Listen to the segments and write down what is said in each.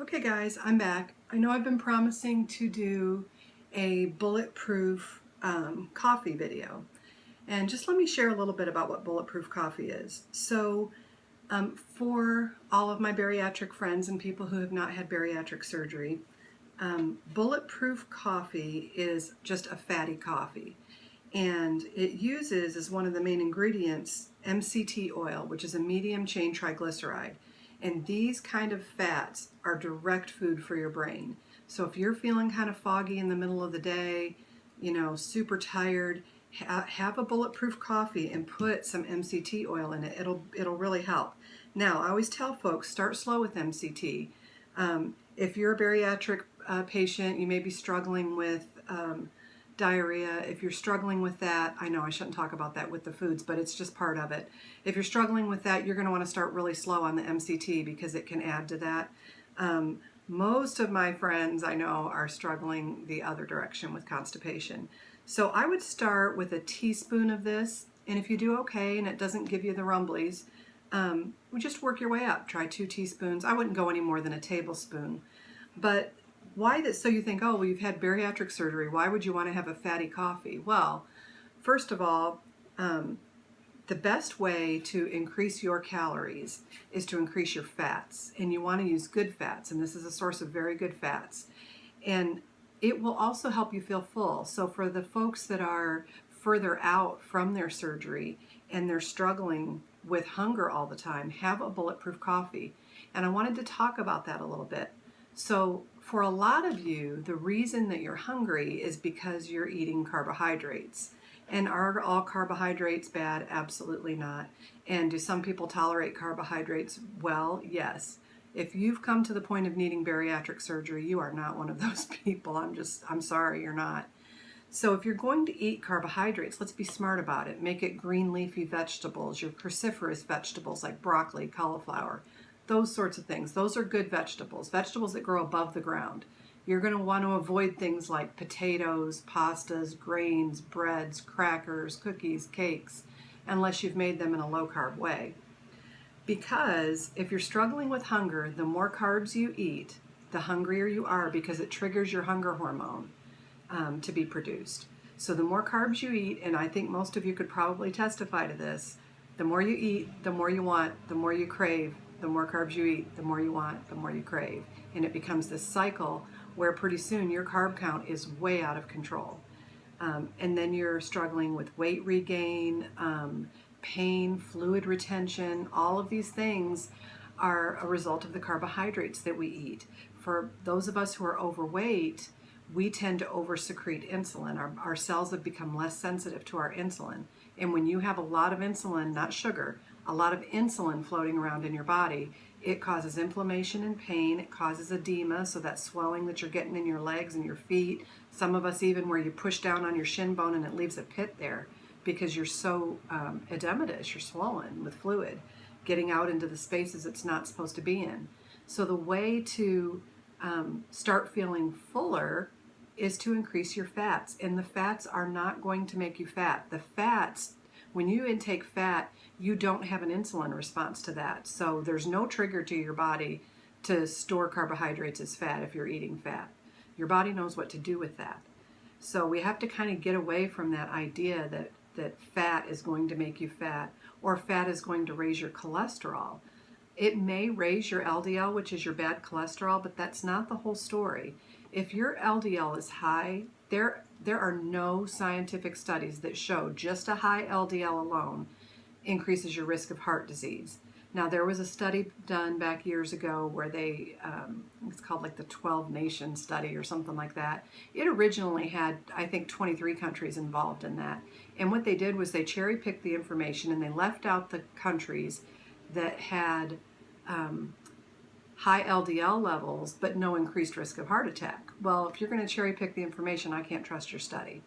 Okay guys, I'm back. I know I've been promising to do a bulletproof coffee video. And just let me share a little bit about what bulletproof coffee is. For all of my bariatric friends and people who have not had bariatric surgery, bulletproof coffee is just a fatty coffee. And it uses as one of the main ingredients MCT oil, which is a medium chain triglyceride. And these kind of fats are direct food for your brain. So if you're feeling kind of foggy in the middle of the day, super tired, have a bulletproof coffee and put some MCT oil in it. It'll really help. Now, I always tell folks, start slow with MCT. If you're a bariatric patient, you may be struggling with diarrhea. If you're struggling with that, I know I shouldn't talk about that with the foods, but it's just part of it. If you're struggling with that, you're going to want to start really slow on the MCT because it can add to that. Most of my friends I know are struggling the other direction with constipation. So I would start with a teaspoon of this, and if you do okay and it doesn't give you the rumblies, just work your way up. Try 2 teaspoons. I wouldn't go any more than a tablespoon. But why this? So you think, oh, well, you've had bariatric surgery. Why would you want to have a fatty coffee? Well, first of all, the best way to increase your calories is to increase your fats. And you want to use good fats. And this is a source of very good fats. And it will also help you feel full. So for the folks that are further out from their surgery and they're struggling with hunger all the time, have a bulletproof coffee. And I wanted to talk about that a little bit. So for a lot of you, the reason that you're hungry is because you're eating carbohydrates. And are all carbohydrates bad? Absolutely not. And do some people tolerate carbohydrates well? Yes. If you've come to the point of needing bariatric surgery, you are not one of those people. I'm sorry, you're not. So if you're going to eat carbohydrates, let's be smart about it. Make it green leafy vegetables, your cruciferous vegetables like broccoli, cauliflower, those sorts of things. Those are good vegetables, vegetables that grow above the ground. You're going to want to avoid things like potatoes, pastas, grains, breads, crackers, cookies, cakes, unless you've made them in a low-carb way. Because if you're struggling with hunger, the more carbs you eat, the hungrier you are because it triggers your hunger hormone to be produced. So the more carbs you eat, and I think most of you could probably testify to this, the more you eat, the more you want, the more you crave. The more carbs you eat, the more you want, the more you crave. And it becomes this cycle where pretty soon your carb count is way out of control. And then you're struggling with weight regain, pain, fluid retention. All of these things are a result of the carbohydrates that we eat. For those of us who are overweight, we tend to over-secrete insulin. Our cells have become less sensitive to our insulin. And when you have a lot of insulin, not sugar, a lot of insulin floating around in your body, it causes inflammation and pain. It causes edema, so that swelling that you're getting in your legs and your feet. Some of us even where you push down on your shin bone and it leaves a pit there because you're so edematous, you're swollen with fluid, getting out into the spaces it's not supposed to be in. So the way to start feeling fuller is to increase your fats. And the fats are not going to make you fat. The fats, when you intake fat, you don't have an insulin response to that. So there's no trigger to your body to store carbohydrates as fat if you're eating fat. Your body knows what to do with that. So we have to kind of get away from that idea that fat is going to make you fat or fat is going to raise your cholesterol. It may raise your LDL, which is your bad cholesterol, but that's not the whole story. If your LDL is high, there are no scientific studies that show just a high LDL alone increases your risk of heart disease. Now, there was a study done back years ago where it's called like the 12 Nation study or something like that. It originally had, I think, 23 countries involved in that. And what they did was they cherry-picked the information and they left out the countries that had high LDL levels but no increased risk of heart attack. Well, if you're going to cherry pick the information, I can't trust your study.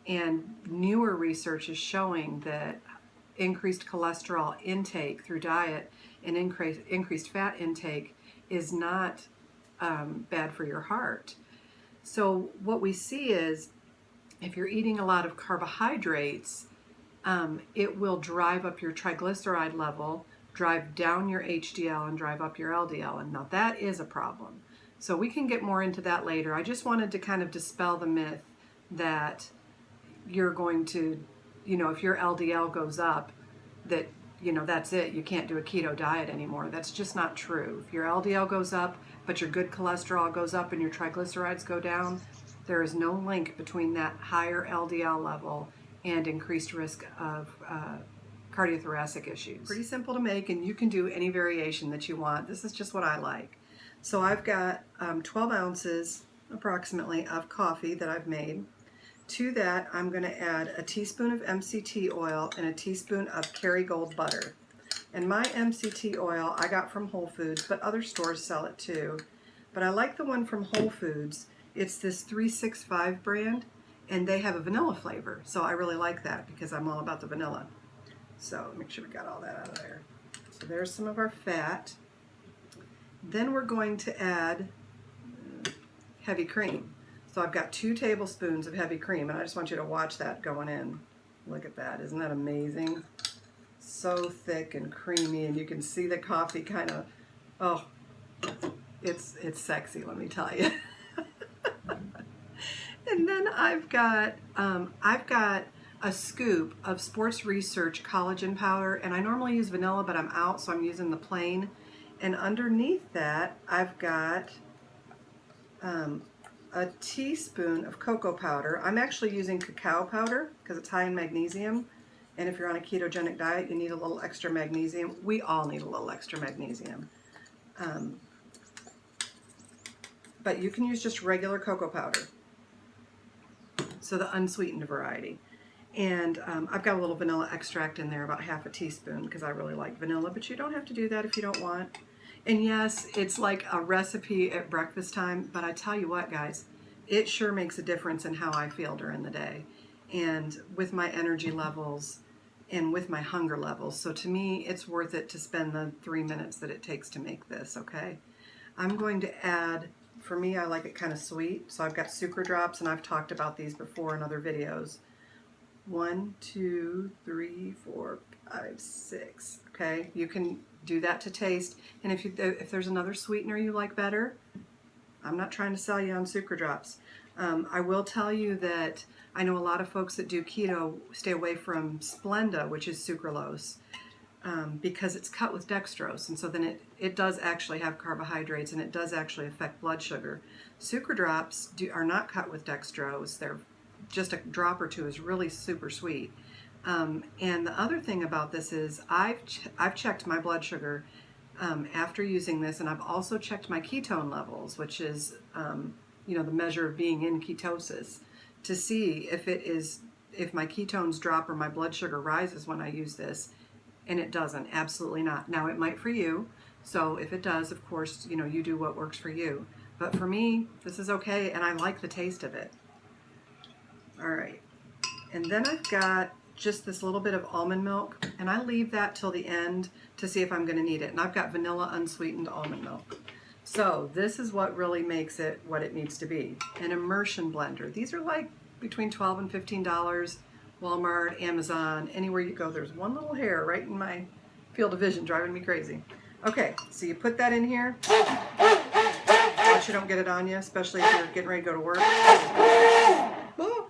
And newer research is showing that increased cholesterol intake through diet and increased fat intake is not bad for your heart. So what we see is if you're eating a lot of carbohydrates, it will drive up your triglyceride level, drive down your HDL and drive up your LDL. And now that is a problem. So we can get more into that later. I just wanted to kind of dispel the myth that you're going to, if your LDL goes up, that, that's it. You can't do a keto diet anymore. That's just not true. If your LDL goes up, but your good cholesterol goes up and your triglycerides go down, there is no link between that higher LDL level and increased risk of cardiothoracic issues. Pretty simple to make, and you can do any variation that you want. This is just what I like. So I've got 12 ounces approximately of coffee that I've made. To that, I'm going to add a teaspoon of MCT oil and a teaspoon of Kerrygold butter. And my MCT oil I got from Whole Foods, but other stores sell it too. But I like the one from Whole Foods. It's this 365 brand, and they have a vanilla flavor. So I really like that because I'm all about the vanilla. So make sure we got all that out of there. So there's some of our fat. Then we're going to add heavy cream. So I've got 2 tablespoons of heavy cream, and I just want you to watch that going in. Look at that. Isn't that amazing? So thick and creamy, and you can see the coffee kind of, oh, it's sexy, let me tell you. And then I've got a scoop of Sports Research collagen powder, and I normally use vanilla, but I'm out, so I'm using the plain. And underneath that, I've got a teaspoon of cocoa powder. I'm actually using cacao powder because it's high in magnesium. And if you're on a ketogenic diet, you need a little extra magnesium. We all need a little extra magnesium. But you can use just regular cocoa powder. So the unsweetened variety. And I've got a little vanilla extract in there, about half a teaspoon, because I really like vanilla. But you don't have to do that if you don't want. And yes, it's like a recipe at breakfast time, but I tell you what, guys, it sure makes a difference in how I feel during the day and with my energy levels and with my hunger levels. So to me, it's worth it to spend the 3 minutes that it takes to make this, okay? I'm going to add, for me, I like it kind of sweet, so I've got sucradrops, and I've talked about these before in other videos. 1, 2, 3, 4, 5, 6. Okay, you can do that to taste. And if there's another sweetener you like better, I'm not trying to sell you on sucradrops. I will tell you that I know a lot of folks that do keto stay away from Splenda, which is sucralose, because it's cut with dextrose, and so then it does actually have carbohydrates, and it does actually affect blood sugar. Sucradrops are not cut with dextrose. They're just a drop or two is really super sweet. And the other thing about this is I've checked my blood sugar after using this, and I've also checked my ketone levels, which is the measure of being in ketosis, to see if my ketones drop or my blood sugar rises when I use this, and it doesn't. Absolutely not. Now it might for you, so if it does, of course, you do what works for you. But for me, this is okay, and I like the taste of it. All right, and then I've got just this little bit of almond milk, and I leave that till the end to see if I'm going to need it. And I've got vanilla unsweetened almond milk. So this is what really makes it what it needs to be. An immersion blender. These are like between $12 and $15. Walmart, Amazon, anywhere you go. There's one little hair right in my field of vision driving me crazy. Okay, so you put that in here. Watch you don't get it on you, especially if you're getting ready to go to work. Oh.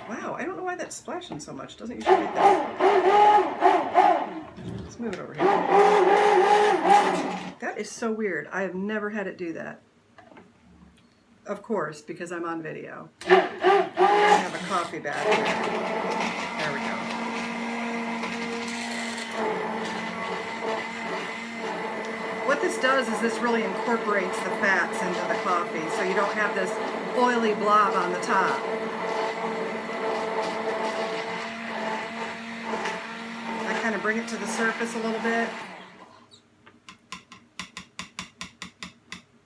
Wow, I don't know why that's splashing so much. Doesn't usually get that. Let's move it over here. That is so weird. I have never had it do that. Of course, because I'm on video. I have a coffee bag here. There we go. What this does is this really incorporates the fats into the coffee, so you don't have this oily blob on the top. Kind of bring it to the surface a little bit.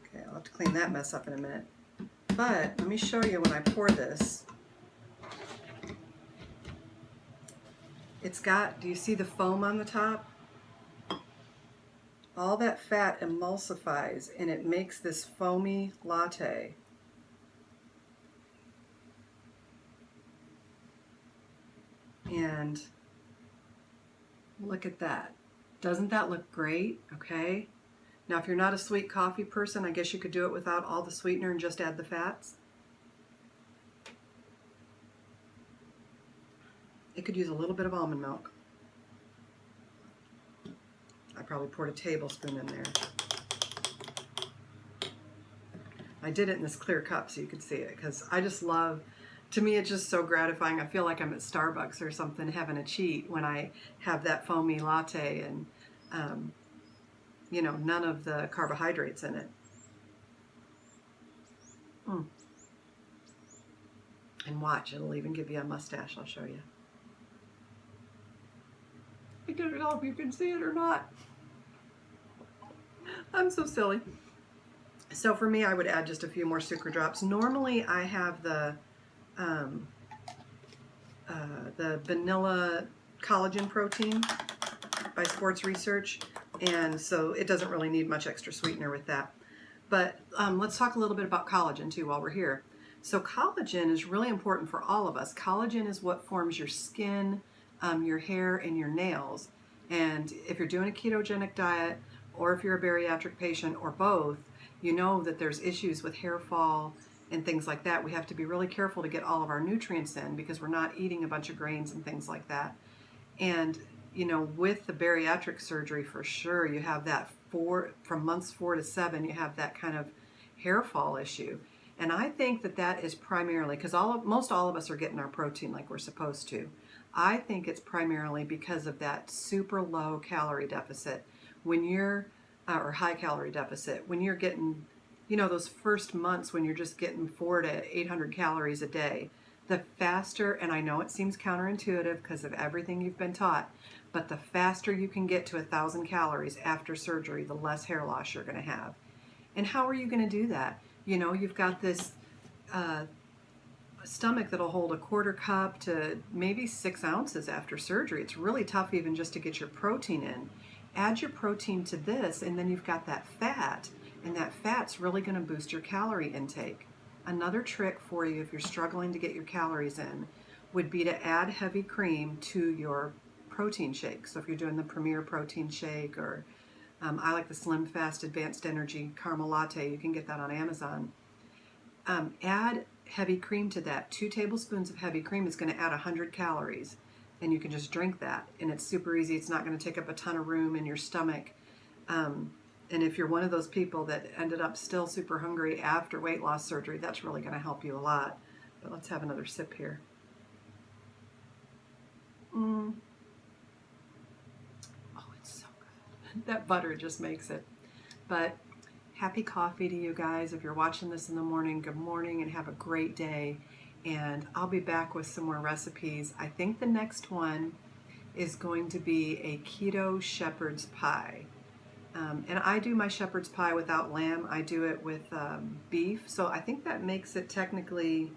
Okay, I'll have to clean that mess up in a minute. But let me show you when I pour this. It's got, do you see the foam on the top? All that fat emulsifies and it makes this foamy latte. And look at that. Doesn't that look great? Okay. Now, if you're not a sweet coffee person, I guess you could do it without all the sweetener and just add the fats. It could use a little bit of almond milk. I probably poured a tablespoon in there. I did it in this clear cup so you could see it, because I just love, to me it's just so gratifying. I feel like I'm at Starbucks or something having a cheat when I have that foamy latte and you know, none of the carbohydrates in it. And watch, it'll even give you a mustache. I'll show you. I don't know if you can see it or not. I'm so silly. So for me, I would add just a few more sucradrops. Normally, I have the vanilla collagen protein by Sports Research, and so it doesn't really need much extra sweetener with that. But let's talk a little bit about collagen too while we're here. So collagen is really important for all of us. Collagen is what forms your skin, your hair, and your nails. And if you're doing a ketogenic diet, or if you're a bariatric patient, or both, you know that there's issues with hair fall and things like that. We have to be really careful to get all of our nutrients in because we're not eating a bunch of grains and things like that. And you know, with the bariatric surgery, for sure, you have that from months 4 to 7, you have that kind of hair fall issue. And I think that that is primarily because most all of us are getting our protein like we're supposed to. I think it's primarily because of that super low calorie deficit when you're or high calorie deficit when you're getting, you know, those first months when you're just getting 400 to 800 calories a day. The faster, and I know it seems counterintuitive because of everything you've been taught, but the faster you can get to 1,000 calories after surgery, the less hair loss you're going to have. And how are you going to do that? You know, you've got this stomach that'll hold a quarter cup to maybe 6 ounces after surgery. It's really tough even just to get your protein in. Add your protein to this, and then you've got that fat, and that fat's really going to boost your calorie intake. Another trick for you if you're struggling to get your calories in would be to add heavy cream to your protein shake. So if you're doing the Premier Protein Shake, or I like the Slim Fast Advanced Energy Caramel Latte, you can get that on Amazon. Add heavy cream to that. 2 tablespoons of heavy cream is going to add 100 calories, and you can just drink that. And it's super easy. It's not going to take up a ton of room in your stomach. And if you're one of those people that ended up still super hungry after weight loss surgery, that's really going to help you a lot. But let's have another sip here. Oh, it's so good. That butter just makes it. But happy coffee to you guys. If you're watching this in the morning, good morning and have a great day. And I'll be back with some more recipes. I think the next one is going to be a keto shepherd's pie. And I do my shepherd's pie without lamb. I do it with beef. So I think that makes it technically,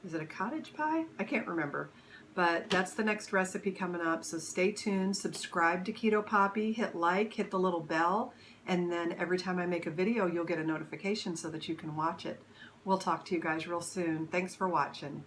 is it a cottage pie? I can't remember. But that's the next recipe coming up. So stay tuned, subscribe to Keto Poppy, hit like, hit the little bell, and then every time I make a video, you'll get a notification so that you can watch it. We'll talk to you guys real soon. Thanks for watching.